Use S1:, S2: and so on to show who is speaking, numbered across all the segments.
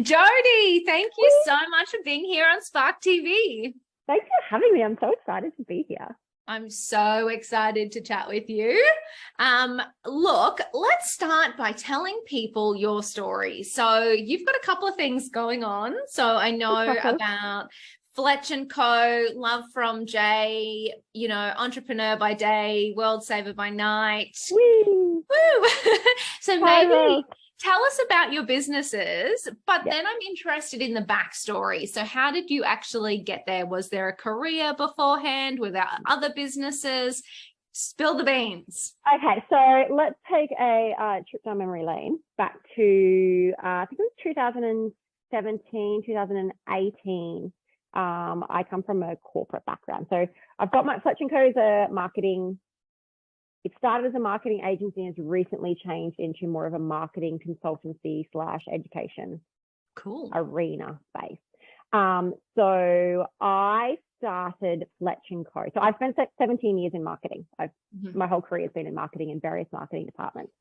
S1: Jodi, thank you so much for being here on Spark TV.
S2: Thanks for having me. I'm so excited to be here.
S1: I'm so excited to chat with you. Look, let's start by telling people your story. So you've got a couple of things going on. So I know about Fletch and Co, Love from Jay, you know, entrepreneur by day, world saver by night.
S2: Woo!
S1: Woo! So maybe tell us about your businesses, but then I'm interested in the backstory. So how did you actually get there? Was there a career beforehand? Were there other businesses? Spill the beans.
S2: Okay, so let's take a trip down memory lane back to, I think it was 2017, 2018. I come from a corporate background. So I've got my Fletch and Co is a marketing. It started as a marketing agency and has recently changed into more of a marketing consultancy / education arena space. So I started Fletch and Co. So I've spent 17 years in marketing. My whole career has been in marketing in various marketing departments.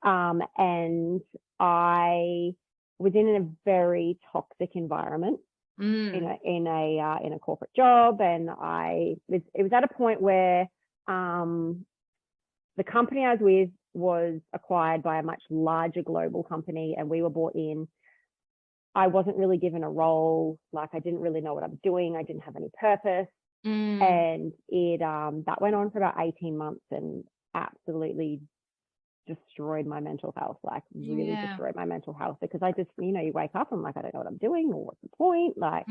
S2: And I was in a very toxic environment in a corporate job. And it was at a point where the company I was with was acquired by a much larger global company, and we were brought in. I wasn't really given a role. Like, I didn't really know what I was doing. I didn't have any purpose. And it that went on for about 18 months and absolutely destroyed my mental health, like really destroyed my mental health, because I just, you know, you wake up and like, I don't know what I'm doing or what's the point. Like,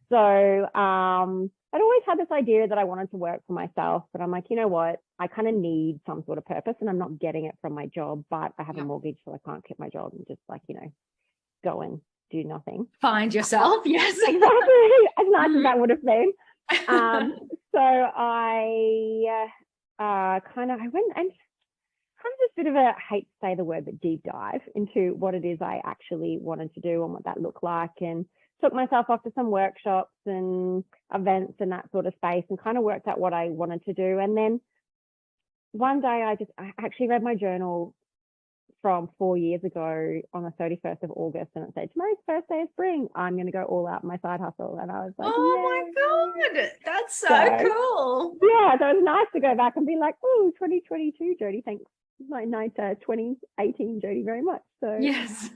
S2: so I'd always had this idea that I wanted to work for myself, but I'm like, you know what, I kind of need some sort of purpose, and I'm not getting it from my job, but I have a mortgage, so I can't keep my job and just, like, you know, go and do nothing.
S1: Find yourself. Yes,
S2: exactly. As nice as that would have been. So I went and kind of just a bit of a, I hate to say the word, but deep dive into what it is I actually wanted to do and what that looked like, and took myself off to some workshops and events and that sort of space, and kind of worked out what I wanted to do. And then one day I actually read my journal from 4 years ago on the 31st of August, and it said, tomorrow's first day of spring, I'm going to go all out in my side hustle. And I was like,
S1: oh my God, that's so cool.
S2: Yeah, so it was nice to go back and be like, oh, 2022, Jodi, thanks. My night 2018, Jodi, very much. So
S1: yes.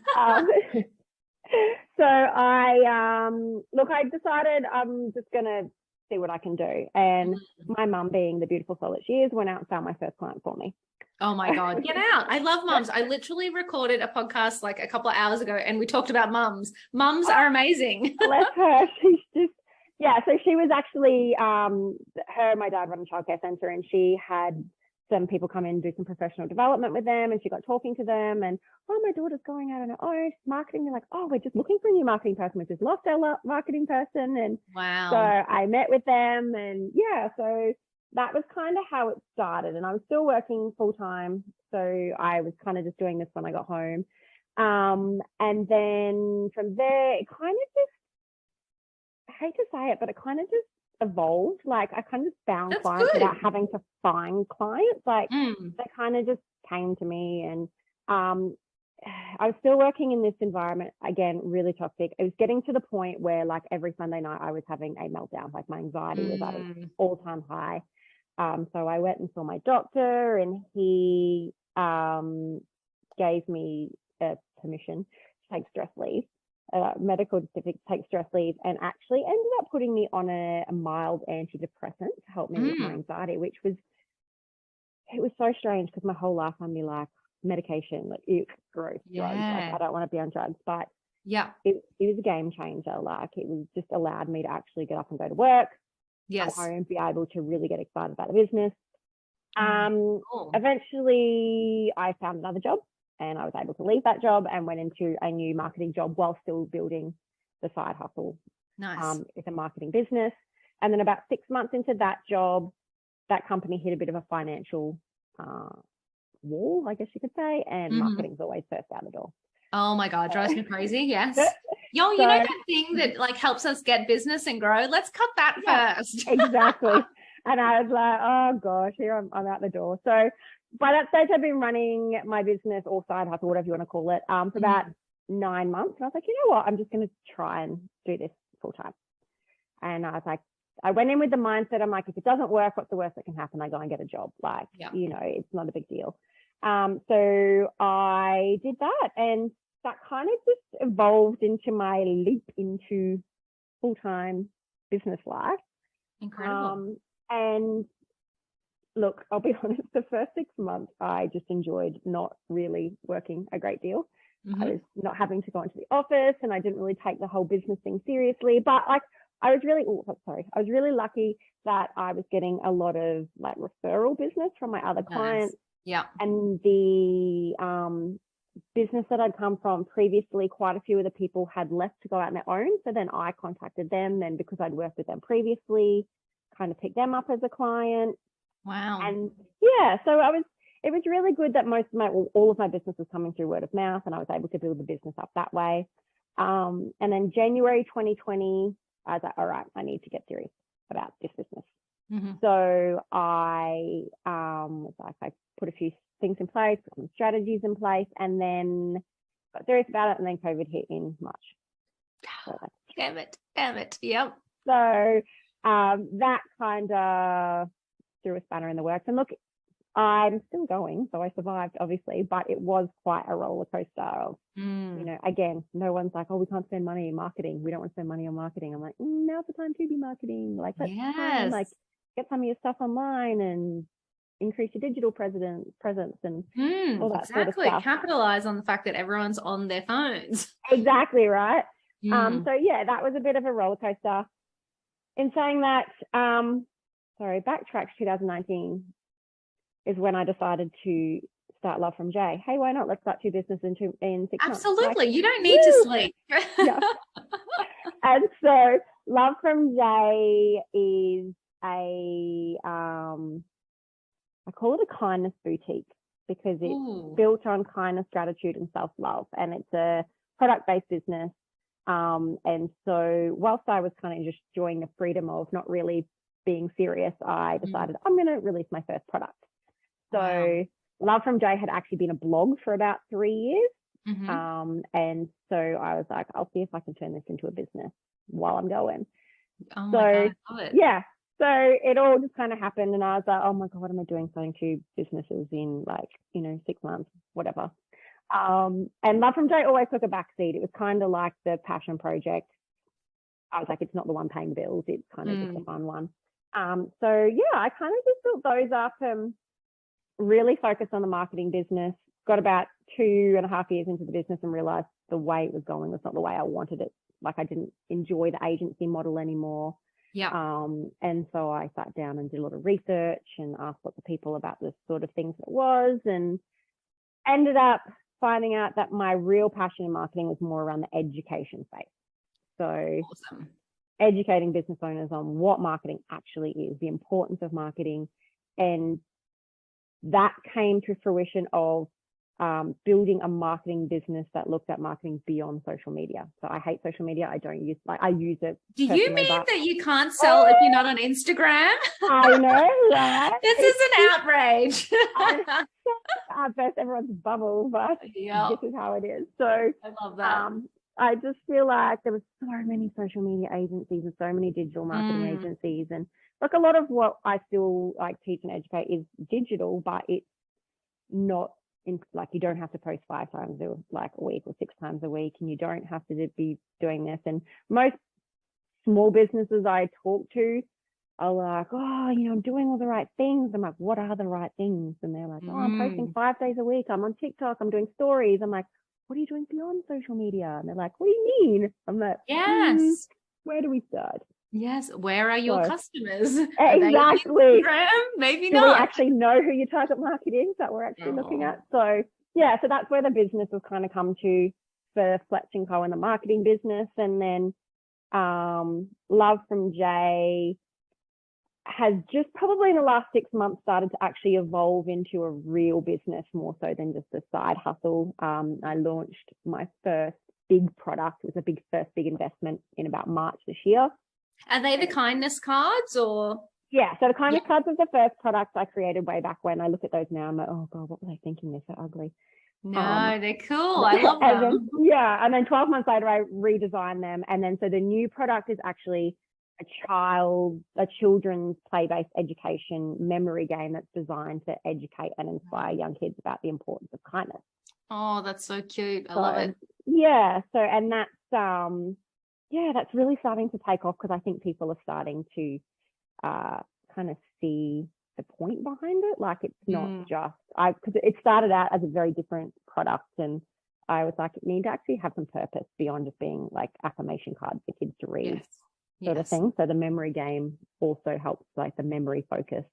S2: So I I decided I'm just gonna see what I can do. And my mum, being the beautiful soul that she is, went out and found my first client for me.
S1: Oh my God, get out. I love mums. I literally recorded a podcast like a couple of hours ago, and we talked about mums. Mums are amazing.
S2: Bless her. She's just, so she was actually, her and my dad run a childcare centre, and she had some people come in and do some professional development with them, and she got talking to them, and my daughter's going out on her own marketing. They're like, we're just looking for a new marketing person. We just lost our marketing person. And
S1: wow.
S2: So I met with them, and so that was kind of how it started. And I was still working full time, so I was kind of just doing this when I got home. And then from there, it kind of just, I hate to say it, but it kind of just evolved. Like, I kind of found clients without having to find clients. Like, they kind of just came to me. And I was still working in this environment, again, really toxic. It was getting to the point where, like, every Sunday night I was having a meltdown. Like, my anxiety was at an all-time high. So I went and saw my doctor, and he gave me a permission to take stress leave. Medical certificate to take stress leave, and actually ended up putting me on a mild antidepressant to help me with my anxiety, which was, it was so strange, because my whole life I'd be like, medication, like, gross, drugs, like, I don't want to be on drugs, but it was a game changer. Like, it was just allowed me to actually get up and go to work, come home, be able to really get excited about the business. Eventually I found another job, and I was able to leave that job and went into a new marketing job while still building the side hustle.
S1: Nice.
S2: It's a marketing business. And then about 6 months into that job, that company hit a bit of a financial wall, I guess you could say, and marketing's always first out the door.
S1: Oh my God, drives me crazy. Yes. Yo, you know that thing that like helps us get business and grow? Let's cut that first.
S2: Exactly. And I was like, oh gosh, here I'm out the door. So by that stage, I've been running my business or side hustle, whatever you want to call it, for about 9 months. And I was like, you know what? I'm just going to try and do this full time. And I was like, I went in with the mindset, I'm like, if it doesn't work, what's the worst that can happen? I go and get a job. Like, you know, it's not a big deal. So I did that, and that kind of just evolved into my leap into full-time business life.
S1: Incredible.
S2: And look, I'll be honest, the first 6 months, I just enjoyed not really working a great deal. I was not having to go into the office, and I didn't really take the whole business thing seriously. But like, I was really lucky that I was getting a lot of like referral business from my other clients.
S1: Yeah.
S2: And the business that I'd come from previously, quite a few of the people had left to go out on their own. So then I contacted them, and because I'd worked with them previously, kind of picked them up as a client.
S1: Wow.
S2: And yeah, so it was really good that all of my business was coming through word of mouth, and I was able to build the business up that way. And then January 2020, I was like, all right, I need to get serious about this business. So I put a few things in place, put some strategies in place, and then got serious about it. And then COVID hit in March. So
S1: Damn it. Yep.
S2: So that kind of threw a spanner in the works. And look, I'm still going, so I survived, obviously, but it was quite a roller coaster of, you know, again, no one's like, oh, we can't spend money in marketing. We don't want to spend money on marketing. I'm like, now's the time to be marketing. Like, let's try and like get some of your stuff online and increase your digital presence and all that sort of stuff.
S1: Capitalize on the fact that everyone's on their phones.
S2: Exactly, right? So yeah, that was a bit of a roller coaster. In saying that, backtrack to 2019 is when I decided to start Love from Jay. Hey, why not? Let's start 2 businesses in 6 months.
S1: Absolutely. You don't need to sleep.
S2: Yeah. And so Love from Jay is I call it a kindness boutique because it's built on kindness, gratitude, and self-love. And it's a product-based business. And so whilst I was kind of just enjoying the freedom of not really being serious, I decided I'm going to release my first product. So Love from Jay had actually been a blog for about 3 years. And so I was like, I'll see if I can turn this into a business while I'm going.
S1: Oh my God, I love it.
S2: Yeah. So it all just kind of happened, and I was like, oh my God, what am I doing? Starting 2 businesses in 6 months, whatever. And Love from Jay always took a backseat. It was kind of like the passion project. I was like, it's not the one paying the bills. It's kind of just a fun one. So yeah, I kind of just built those up and really focused on the marketing business. Got about 2.5 years into the business and realized the way it was going was not the way I wanted it. Like, I didn't enjoy the agency model anymore. And so I sat down and did a lot of research and asked lots of people about the sort of things it was, and ended up finding out that my real passion in marketing was more around the education space. So educating business owners on what marketing actually is, the importance of marketing. And that came to fruition of building a marketing business that looked at marketing beyond social media. So I hate social media. I don't use, I use it.
S1: Do you mean that you can't sell if you're not on Instagram?
S2: I know, right?
S1: This is an outrage.
S2: I burst everyone's bubble, but this is how it is. So
S1: I love that.
S2: I just feel like there were so many social media agencies and so many digital marketing agencies. And look, a lot of what I still teach and educate is digital, but it's not you don't have to post 5 times a week or 6 times a week, and you don't have to be doing this. And most small businesses I talk to are like, oh, I'm doing all the right things. I'm like, what are the right things? And they're like, oh, I'm posting 5 days a week. I'm on TikTok. I'm doing stories. I'm like, what are you doing beyond social media? And they're like, what do you mean? I'm like,
S1: yes.
S2: Where do we start?
S1: Yes. Where are your customers?
S2: Exactly.
S1: Maybe
S2: do
S1: not.
S2: We actually know who your target market is that we're actually looking at? So yeah, so that's where the business has kind of come to for Fletch and Co and the marketing business. And then Love from Jay has just probably in the last 6 months started to actually evolve into a real business, more so than just a side hustle. I launched my first big product. It was first big investment in about March this year.
S1: Are they the kindness cards or?
S2: Yeah, so the kindness cards was the first product I created way back when. I look at those now, I'm like, oh God, what were they thinking? They're so ugly.
S1: No, they're cool. I love
S2: and
S1: them.
S2: and then 12 months later, I redesigned them. And then so the new product is actually a children's play-based education memory game that's designed to educate and inspire young kids about the importance of kindness.
S1: Oh, that's so cute. I love it.
S2: Yeah. So, and that's really starting to take off because I think people are starting to kind of see the point behind it. Like it's not just because it started out as a very different product, and I was like, it need to actually have some purpose beyond just being like affirmation cards for kids to read, sort of thing. So the memory game also helps like the memory focus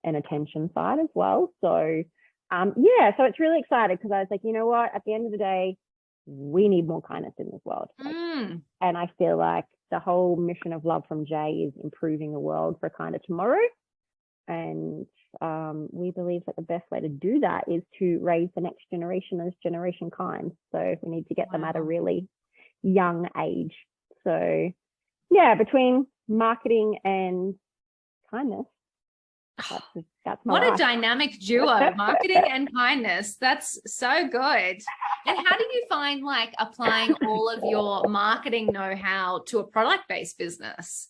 S2: and attention side as well. So so it's really exciting because I was like, you know what, at the end of the day, we need more kindness in this world. And I feel like the whole mission of Love from Jay is improving the world for a kinder tomorrow. And we believe that the best way to do that is to raise the next generation as generation kind. So we need to get them at a really young age. So yeah, between marketing and kindness, that's my
S1: what
S2: life.
S1: a dynamic duo, marketing and kindness. That's so good. And how do you find like applying all of your marketing know-how to a product-based business?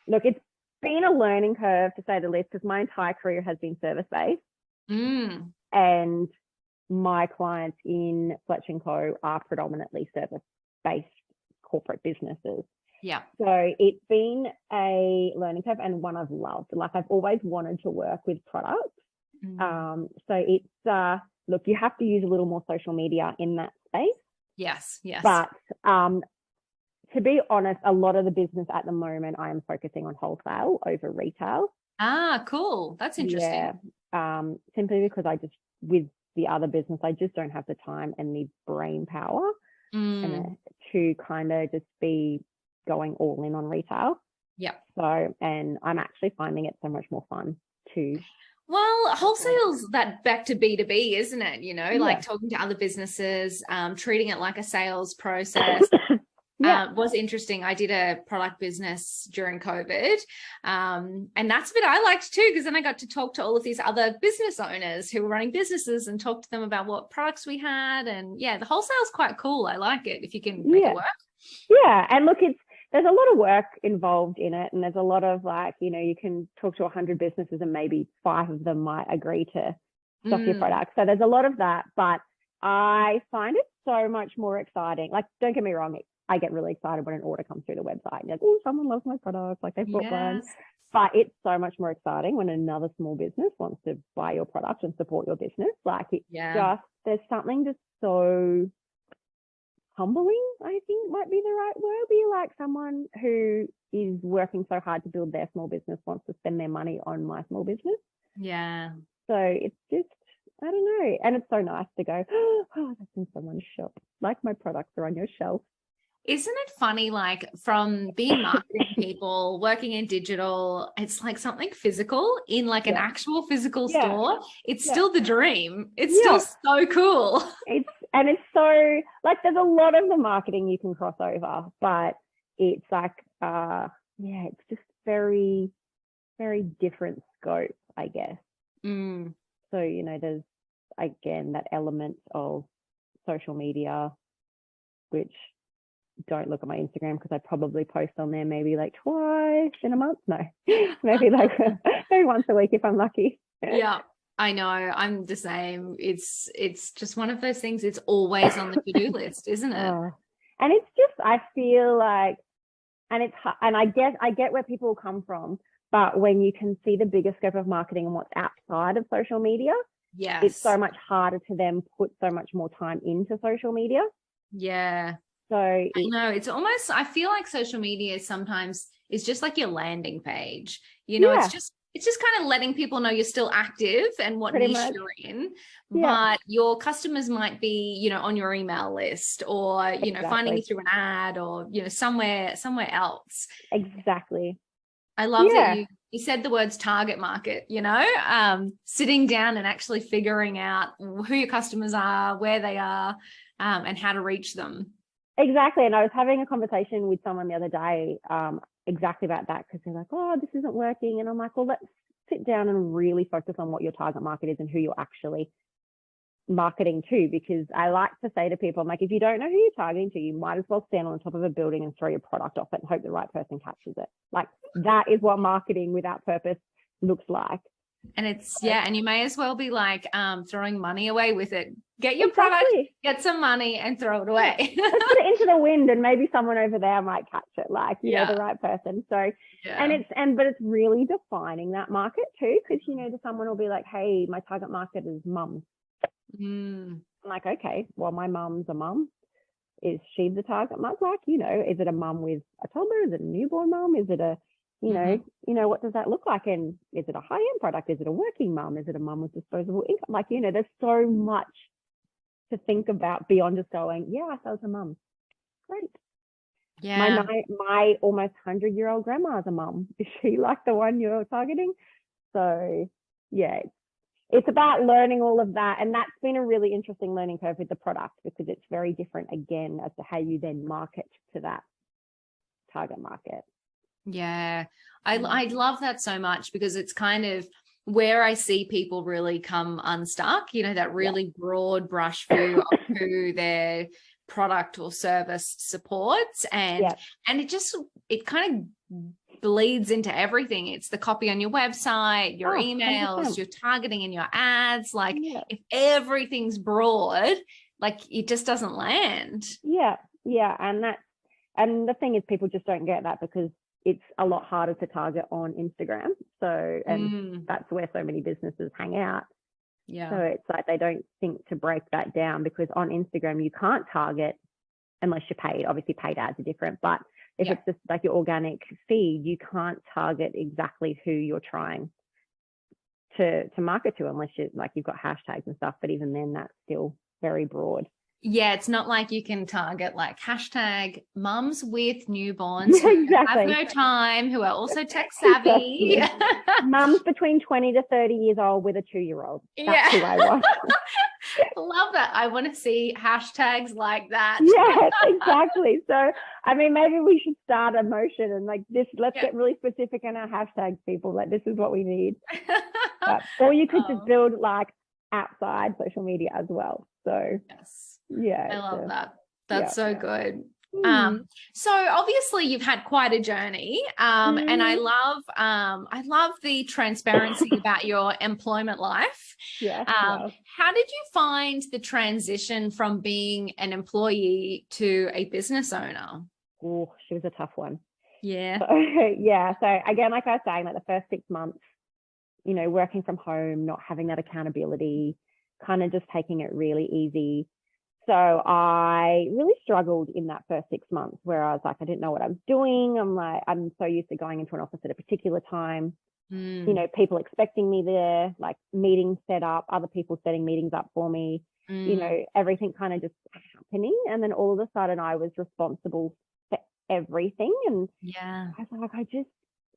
S2: Look, it's been a learning curve to say the least, because my entire career has been service-based. And my clients in Fletch and Co are predominantly service-based corporate businesses.
S1: Yeah.
S2: So it's been a learning curve and one I've loved. Like I've always wanted to work with products. So it's look, you have to use a little more social media in that space.
S1: Yes.
S2: But to be honest, a lot of the business at the moment, I am focusing on wholesale over retail.
S1: Ah, cool. That's interesting.
S2: Yeah. Simply because with the other business, I just don't have the time and the brain power to kind of just be going all in on retail.
S1: Yeah.
S2: So, and I'm actually finding it so much more fun too.
S1: Well, wholesale's that back to B2B, isn't it? You know, like talking to other businesses, treating it like a sales process. Was interesting. I did a product business during COVID. And that's a bit I liked too, because then I got to talk to all of these other business owners who were running businesses and talk to them about what products we had. And yeah, the wholesale's quite cool. I like it if you can make it work.
S2: Yeah. And look, there's a lot of work involved in it. And there's a lot of like, you know, you can talk to 100 businesses and maybe 5 of them might agree to stock your product. So there's a lot of that, but I find it so much more exciting. Like, don't get me wrong. I get really excited when an order comes through the website and you're like, oh, someone loves my product. Like they've bought one. But it's so much more exciting when another small business wants to buy your product and support your business. Like it's just, there's something just so humbling, I think might be the right word. Be like someone who is working so hard to build their small business wants to spend their money on my small business.
S1: Yeah.
S2: So it's just, I don't know. And it's so nice to go, oh, that's in someone's shop. Like my products are on your shelf.
S1: Isn't it funny, like from being marketing people, working in digital, it's like something physical in like an actual physical store. It's still the dream. It's still so cool.
S2: It's so like there's a lot of the marketing you can cross over, but it's like it's just very, very different scope, I guess. So, you know, there's again that element of social media, which don't look at my Instagram because I probably post on there maybe like twice in a month. No, maybe like maybe once a week if I'm lucky.
S1: Yeah, I know. I'm the same. It's just one of those things. It's always on the to-do list, isn't it?
S2: And it's just, I feel like, and I get where people come from, but when you can see the bigger scope of marketing and what's outside of social media, it's so much harder to then put so much more time into social media.
S1: Yeah.
S2: So
S1: I know it's almost, I feel like social media sometimes is just like your landing page, you know, it's just kind of letting people know you're still active and what niche you're in, but your customers might be, you know, on your email list or, you know, finding you through an ad or, you know, somewhere else.
S2: Exactly.
S1: I love that you said the words target market, you know, sitting down and actually figuring out who your customers are, where they are, and how to reach them.
S2: Exactly. And I was having a conversation with someone the other day exactly about that, because they're like, oh, this isn't working. And I'm like, well, let's sit down and really focus on what your target market is and who you're actually marketing too, because I like to say to people, I'm like, if you don't know who you're targeting to, you might as well stand on the top of a building and throw your product off it and hope the right person catches it. Like, that is what marketing without purpose looks like.
S1: And it's, yeah, and you may as well be like throwing money away with it. Get your product, get some money, and throw it away.
S2: Let's put it into the wind, and maybe someone over there might catch it, like, you know, the right person. So, but it's really defining that market too, because, you know, someone will be like, hey, my target market is mums. I'm like, okay, well, my mum's a mum. Is she the target market? Like, you know, is it a mum with a toddler? Is it a newborn mum? Is it a, you know, what does that look like? And is it a high-end product? Is it a working mum? Is it a mum with disposable income? Like, you know, there's so much to think about beyond just going, yeah, I sell to mums. Great. Yeah. My almost 100-year-old grandma is a mum. Is she like the one you're targeting? So, yeah, it's about learning all of that. And that's been a really interesting learning curve with the product, because it's very different, again, as to how you then market to that target market. Yeah,
S1: I love that so much, because it's kind of where I see people really come unstuck, you know, that really broad brush view of who their product or service supports. And it kind of bleeds into everything. It's the copy on your website, your emails, 100%. Your targeting in your ads. Like, if everything's broad, like, it just doesn't land.
S2: Yeah. And the thing is, people just don't get that, because it's a lot harder to target on Instagram. So, and that's where so many businesses hang out. Yeah. So it's like they don't think to break that down, because on Instagram, you can't target unless you're paid. Obviously, paid ads are different, but if it's just like your organic feed, you can't target exactly who you're trying to market to, unless you've got hashtags and stuff. But even then, that's still very broad.
S1: Yeah, it's not like you can target like hashtag mums with newborns who have no time, who are also tech savvy.
S2: Mums between 20 to 30 years old with a 2-year-old. That's who I want.
S1: I love that. I want to see hashtags like that.
S2: Yes, exactly. So, I mean, maybe we should start a motion and like this, let's get really specific in our hashtags, people. Like, this is what we need. Or you could just build like outside social media as well. So,
S1: I love that. That's so good. So obviously you've had quite a journey, and I love the transparency about your employment life. How did you find the transition from being an employee to a business owner?
S2: Oh, she was a tough one.
S1: Yeah.
S2: So again, like I was saying, like the first 6 months, you know, working from home, not having that accountability, kind of just taking it really easy. So I really struggled in that first 6 months, where I was like, I didn't know what I was doing. I'm so used to going into an office at a particular time, you know, people expecting me there, like meetings set up, other people setting meetings up for me, you know, everything kind of just happening. And then all of a sudden I was responsible for everything. And I was like, I just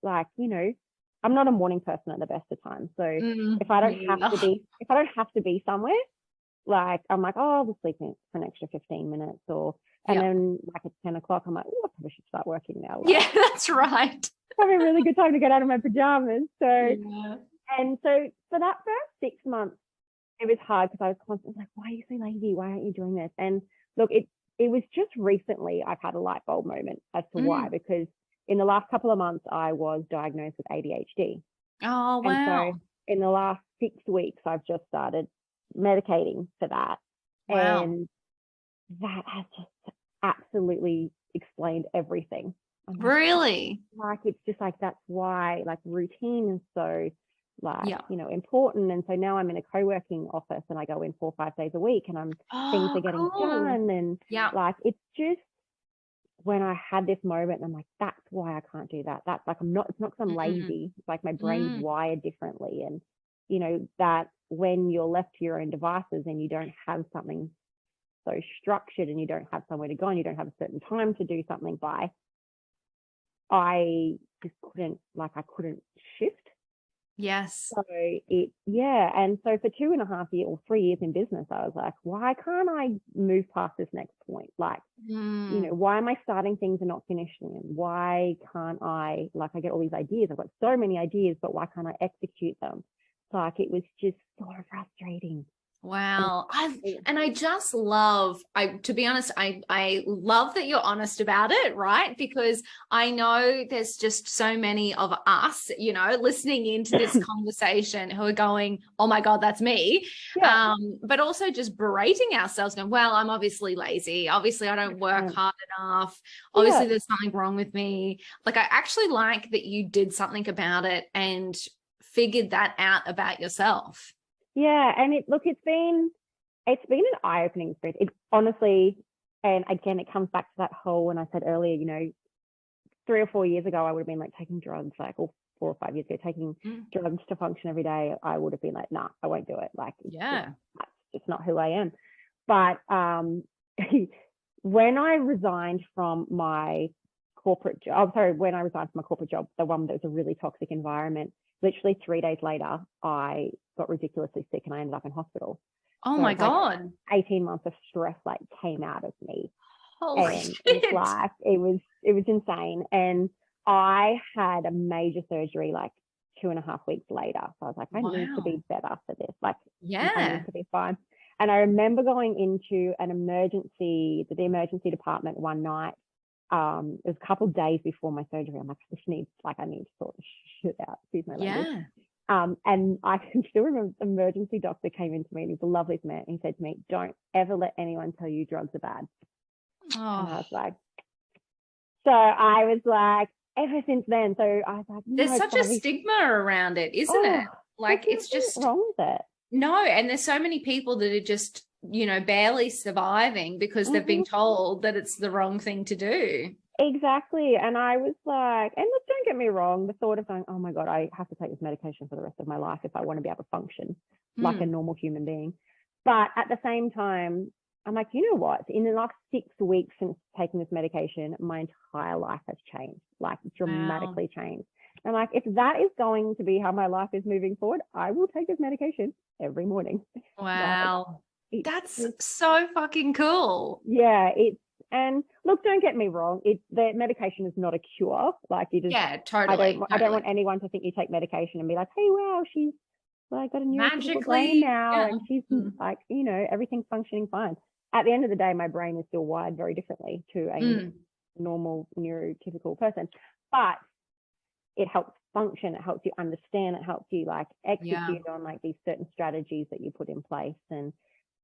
S2: like, you know, I'm not a morning person at the best of times. So if I don't have to be somewhere, like, I'm like, oh, I'll sleep in for an extra 15 minutes and then like at 10 o'clock, I'm like, oh, I probably should start working now. Like,
S1: yeah, that's right.
S2: Probably a really good time to get out of my pajamas. So, and so for that first 6 months, it was hard, because I was constantly like, why are you so lazy? Why aren't you doing this? And look, it was just recently I've had a light bulb moment as to why, because in the last couple of months, I was diagnosed with ADHD.
S1: Oh, wow.
S2: And so in the last 6 weeks, I've just started medicating for that. Wow. And that has just absolutely explained everything.
S1: Really?
S2: Like, it's just like, that's why like routine is so like, you know, important. And so now I'm in a co-working office and I go in 4 or 5 days a week, and things are getting done. And like, it's just, when I had this moment, I'm like, that's why I can't do that. That's like, it's not because I'm lazy. It's like my brain's wired differently. And, you know, that when you're left to your own devices and you don't have something so structured, and you don't have somewhere to go, and you don't have a certain time to do something by, I just couldn't shift.
S1: Yes.
S2: So and so for 2.5 years or 3 years in business, I was like, why can't I move past this next point? Like, you know, why am I starting things and not finishing them? Why can't I, like, I get all these ideas, I've got so many ideas, but why can't I execute them? Like, it was just so frustrating.
S1: Wow. I just love, to be honest, I love that you're honest about it, right? Because I know there's just so many of us, you know, listening into this conversation who are going, oh my God, that's me.
S2: Yeah.
S1: But also just berating ourselves, going, well, I'm obviously lazy. Obviously, I don't work hard enough. Obviously, there's something wrong with me. Like, I actually like that you did something about it and figured that out about yourself.
S2: Yeah, and it's been an eye-opening experience. It honestly, and again, it comes back to that whole, when I said earlier, you know, 3 or 4 years ago, I would have been like taking drugs, like, or 4 or 5 years ago, taking drugs to function every day. I would have been like, nah, I won't do it. Like, that's just not who I am. But when I resigned from my corporate job, when I resigned from my corporate job, the one that was a really toxic environment, literally 3 days later, I got ridiculously sick and I ended up in hospital.
S1: Oh my God.
S2: 18 months of stress like came out of me.
S1: Holy
S2: and
S1: shit.
S2: Like, it was insane. And I had a major surgery like 2.5 weeks later. So I was like, I need to be better for this. Like, I need to be fine. And I remember going into the emergency department one night. It was a couple of days before my surgery. I'm like, I need to sort of shit out. Excuse my language. And I can still remember the emergency doctor came into me, and he was the loveliest man. And he said to me, don't ever let anyone tell you drugs are bad. And I was like, so I was like, ever since then. So I was like,
S1: there's such a stigma around it, isn't it? Like, it's just
S2: wrong with it.
S1: No, and there's so many people that are just, you know, barely surviving because they've been told that it's the wrong thing to do.
S2: Exactly. And I was like, and look, don't get me wrong, the thought of going, oh my God, I have to take this medication for the rest of my life if I want to be able to function like a normal human being. But at the same time, I'm like, you know what? In the last 6 weeks since taking this medication, my entire life has changed, like dramatically changed. And like, if that is going to be how my life is moving forward, I will take this medication every morning.
S1: Wow. That's so fucking cool.
S2: Yeah. And look, don't get me wrong. The medication is not a cure. Like, you just,
S1: totally.
S2: I don't want anyone to think you take medication and be like, hey, wow, she's like got a neurotypical brain now, and she's like, you know, everything's functioning fine. At the end of the day, my brain is still wired very differently to a normal neurotypical person, but it helps function. It helps you understand. It helps you like execute on like these certain strategies that you put in place. And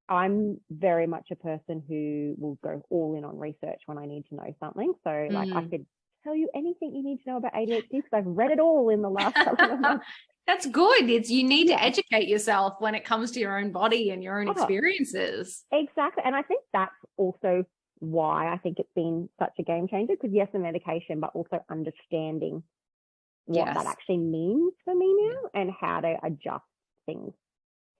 S2: I'm very much a person who will go all in on research when I need to know something. So like, I could tell you anything you need to know about ADHD because I've read it all in the last couple of months.
S1: That's good. You need to educate yourself when it comes to your own body and your own experiences.
S2: Exactly. And I think that's also why I think it's been such a game changer, because yes, the medication, but also understanding what that actually means for me now and how to adjust things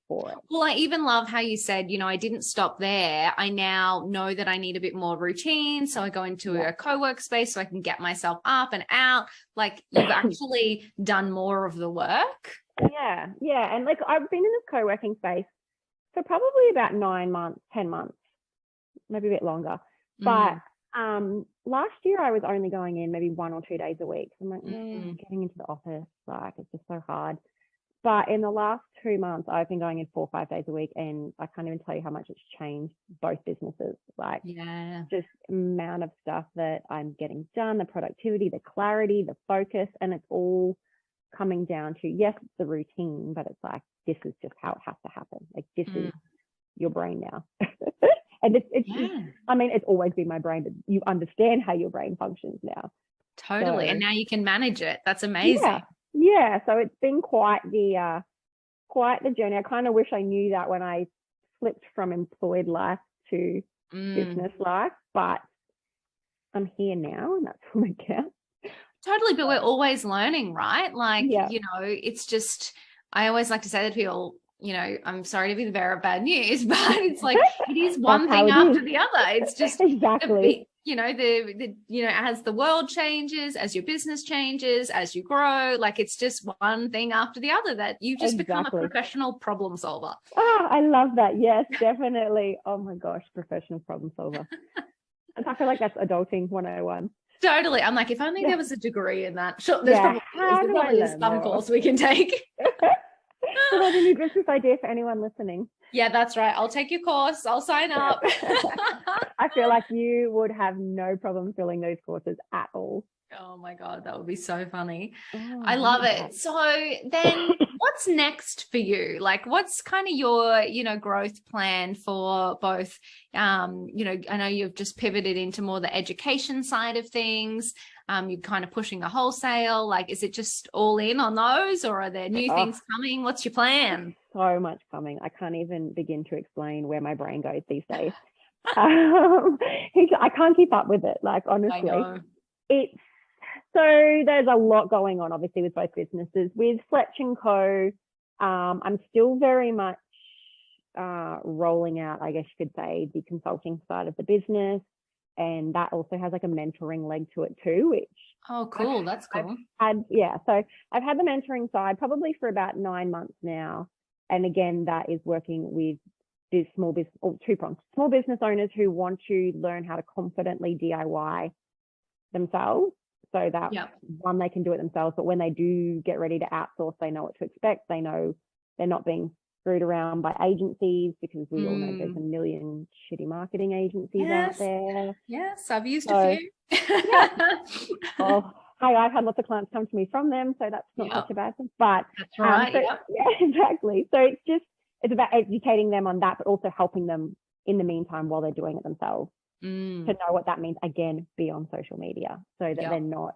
S2: for it.
S1: Well, I even love how you said, you know, I didn't stop there. I now know that I need a bit more routine. So I go into a co-work space so I can get myself up and out. Like, you've actually done more of the work.
S2: Yeah. Yeah. And like, I've been in this co-working space for probably about 9 months, 10 months, maybe a bit longer. But last year I was only going in maybe 1 or 2 days a week. I'm like, getting into the office, like, it's just so hard. But in the last 2 months, I've been going in 4 or 5 days a week, and I can't even tell you how much it's changed both businesses. Like, just amount of stuff that I'm getting done, the productivity, the clarity, the focus, and it's all coming down to, yes, it's the routine, but it's like, this is just how it has to happen. Like, this is your brain now. And I mean, it's always been my brain, but you understand how your brain functions now.
S1: Totally. So, and now you can manage it. That's amazing.
S2: Yeah. So it's been quite the journey. I kind of wish I knew that when I flipped from employed life to business life, but I'm here now, and that's all that counts.
S1: Totally. But we're always learning, right? Like, you know, it's just, I always like to say that people, you know, I'm sorry to be the bearer of bad news, but it's like, it is one thing after the other. It's just
S2: exactly.
S1: You know, you know, as the world changes, as your business changes, as you grow, like, it's just one thing after the other that you just become a professional problem solver.
S2: Oh, I love that. Yes, definitely. Oh my gosh, professional problem solver. I feel like that's adulting 101.
S1: Totally. I'm like, if only there was a degree in that. Sure, there's probably some course we can take.
S2: Well, a new business idea for anyone listening.
S1: Yeah, that's right. I'll take your course. I'll sign up.
S2: I feel like you would have no problem filling those courses at all.
S1: Oh my God, that would be so funny.
S2: Oh,
S1: I love it. So then what's next for you? Like, what's kind of your, growth plan for both, I know you've just pivoted into more the education side of things. You're kind of pushing the wholesale. Like, is it just all in on those, or are there new things coming? What's your plan?
S2: So much coming. I can't even begin to explain where my brain goes these days. I can't keep up with it. Like, honestly, so there's a lot going on, obviously, with both businesses. With Fletch and Co, I'm still very much rolling out, I guess you could say, the consulting side of the business. And that also has like a mentoring leg to it too, which...
S1: Oh, cool. That's cool.
S2: So I've had the mentoring side probably for about 9 months now. And again, that is working with these small business, or two-pronged, small business owners who want to learn how to confidently DIY themselves. So that one, they can do it themselves, but when they do get ready to outsource, they know what to expect. They know they're not being screwed around by agencies, because we all know there's a million shitty marketing agencies out there.
S1: Yes, I've used a few.
S2: Oh, hey, I've had lots of clients come to me from them, so that's not such a bad thing. But
S1: that's right.
S2: Yeah, exactly. So it's about educating them on that, but also helping them in the meantime while they're doing it themselves. To know what that means, again, be on social media, so that they're not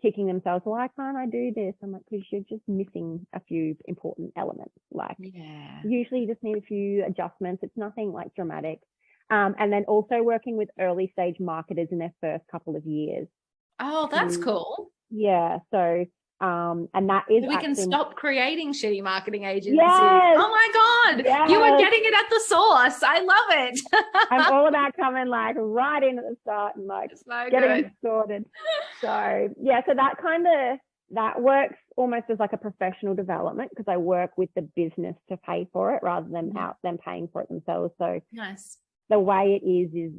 S2: kicking themselves, why can't I do this? I'm like, because you're just missing a few important elements. Like, usually you just need a few adjustments. It's nothing like dramatic. And then also working with early stage marketers in their first couple of years.
S1: Oh, that's cool.
S2: Yeah. So, and that is,
S1: we can stop creating shitty marketing agencies.
S2: Yes.
S1: Oh my God. Yes. You are getting it at the source. I love it.
S2: I'm all about coming like right in at the start and like getting it sorted. So yeah, so that works almost as like a professional development, because I work with the business to pay for it rather than them paying for it themselves. So
S1: nice.
S2: The way it is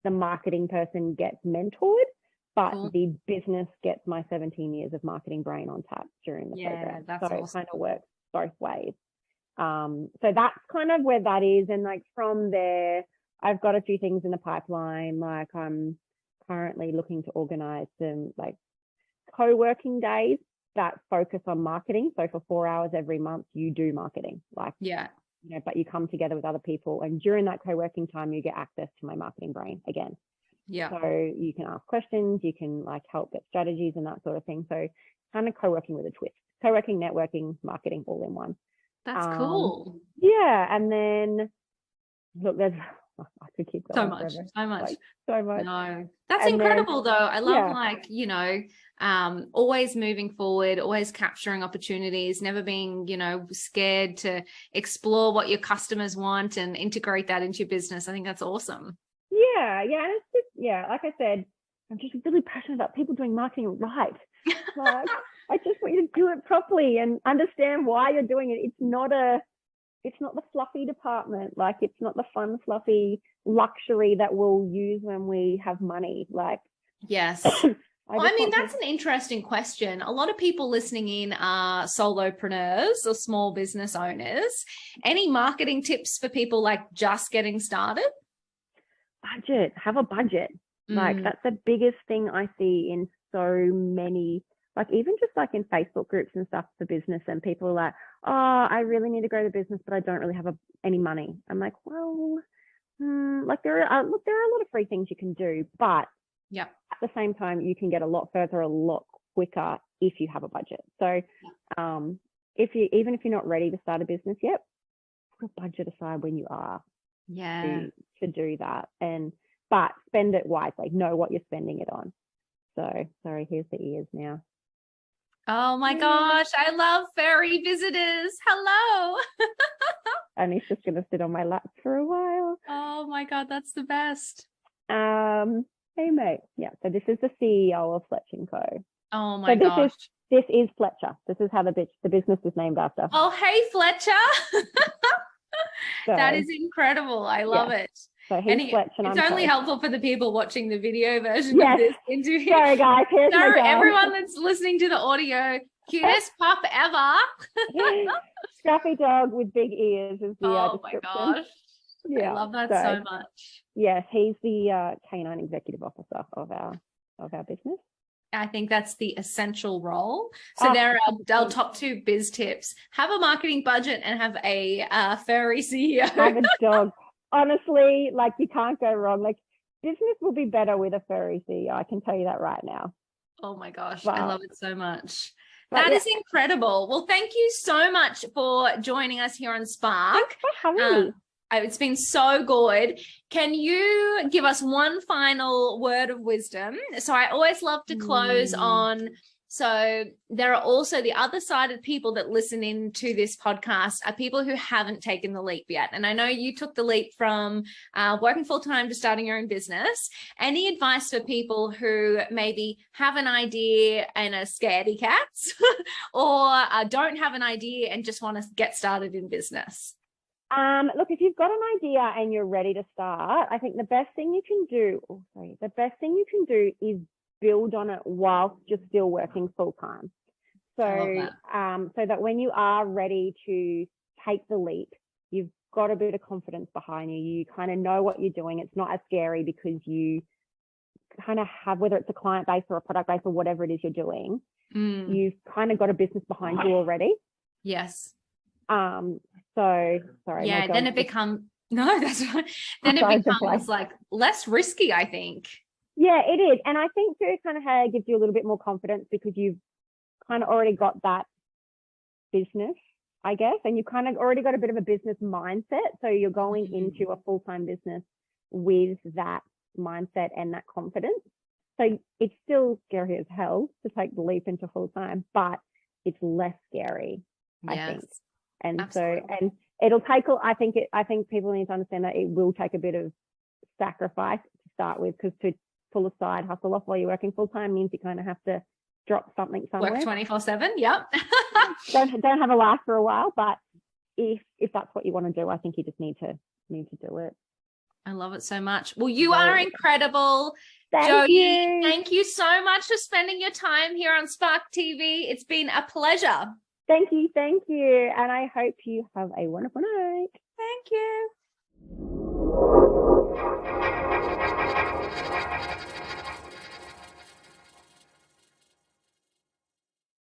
S2: the marketing person gets mentored, but the business gets my 17 years of marketing brain on tap during the program.
S1: That's
S2: so
S1: awesome.
S2: It kind of works both ways. So that's kind of where that is. And like from there, I've got a few things in the pipeline. Like I'm currently looking to organize some like co-working days that focus on marketing. So for 4 hours every month, you do marketing. Like, but you come together with other people. And during that co-working time, you get access to my marketing brain again. Yeah. So you can ask questions, you can like help get strategies and that sort of thing. So kind of co-working with a twist, co-working, networking, marketing, all in one.
S1: That's cool.
S2: Yeah. And then look, I could keep going
S1: so much.
S2: Like, so much.
S1: No, that's incredible though. I love always moving forward, always capturing opportunities, never being, scared to explore what your customers want and integrate that into your business. I think that's awesome.
S2: Yeah. And it's just, like I said, I'm just really passionate about people doing marketing right. Like, I just want you to do it properly and understand why you're doing it. It's not the fluffy department. Like, it's not the fun, fluffy luxury that we'll use when we have money. Like,
S1: yes. That's an interesting question. A lot of people listening in are solopreneurs or small business owners. Any marketing tips for people like just getting started?
S2: Have a budget. Like, that's the biggest thing I see in so many, like even just like in Facebook groups and stuff for business, and people are like, oh, I really need to grow the business, but I don't really have any money. I'm like, well, like there are a lot of free things you can do, but at the same time, you can get a lot further, a lot quicker if you have a budget. So even if you're not ready to start a business yet, put a budget aside when you are to do that, but spend it wisely. Know what you're spending it on. So sorry, here's the ears now.
S1: Oh my gosh, I love fairy visitors. Hello.
S2: And he's just gonna sit on my lap for a while.
S1: Oh my God, that's the best.
S2: Hey mate. Yeah, so this is the CEO of Fletch and Co.
S1: Oh my gosh.
S2: This is Fletcher. This is how the business is named after.
S1: Oh, hey Fletcher. That is incredible. I love it.
S2: So he's Fletch and
S1: it's only helpful for the people watching the video version of this interview.
S2: Sorry guys, here's my dog.
S1: Everyone that's listening to the audio, cutest pup ever.
S2: Scruffy dog with big ears is the description.
S1: Oh my gosh. Yeah, I love that so much.
S2: Yes, he's the canine executive officer of our business.
S1: I think that's the essential role. So there are our top 2 biz tips. Have a marketing budget and have a furry CEO.
S2: Have a dog. Honestly, like, you can't go wrong. Like, business will be better with a furry CEO. I can tell you that right now.
S1: Oh my gosh, I love it so much.
S2: That
S1: is incredible. Well, thank you so much for joining us here on Spark.
S2: Thanks for having me.
S1: It's been so good. Can you give us one final word of wisdom? So I always love to close on, so there are also the other side of people that listen in to this podcast are people who haven't taken the leap yet. And I know you took the leap from working full-time to starting your own business. Any advice for people who maybe have an idea and are scaredy cats or don't have an idea and just want to get started in business?
S2: Look, if you've got an idea and you're ready to start, I think the best thing you can do is build on it whilst you're still working full time. So, so that when you are ready to take the leap, you've got a bit of confidence behind you. You kind of know what you're doing. It's not as scary because you kind of have, whether it's a client base or a product base or whatever it is you're doing, you've kind of got a business behind you already.
S1: Yes.
S2: So sorry.
S1: Yeah, then it becomes that's right. Then it becomes like less risky, I think.
S2: Yeah, it is. And I think too, kind of gives you a little bit more confidence because you've kind of already got that business, I guess, and you kind of already got a bit of a business mindset. So you're going into a full-time business with that mindset and that confidence. So it's still scary as hell to take the leap into full-time, but it's less scary, I think. And absolutely. So, and it'll take, I think people need to understand that it will take a bit of sacrifice to start with, because to pull a side hustle off while you're working full time means you kind of have to drop something somewhere.
S1: Work 24/7. Yep.
S2: don't have a life for a while, but if that's what you want to do, I think you just need to do it.
S1: I love it so much. Well, you are incredible.
S2: Jodi,
S1: thank you so much for spending your time here on Spark TV. It's been a pleasure.
S2: Thank you. And I hope you have a wonderful night.
S1: Thank you.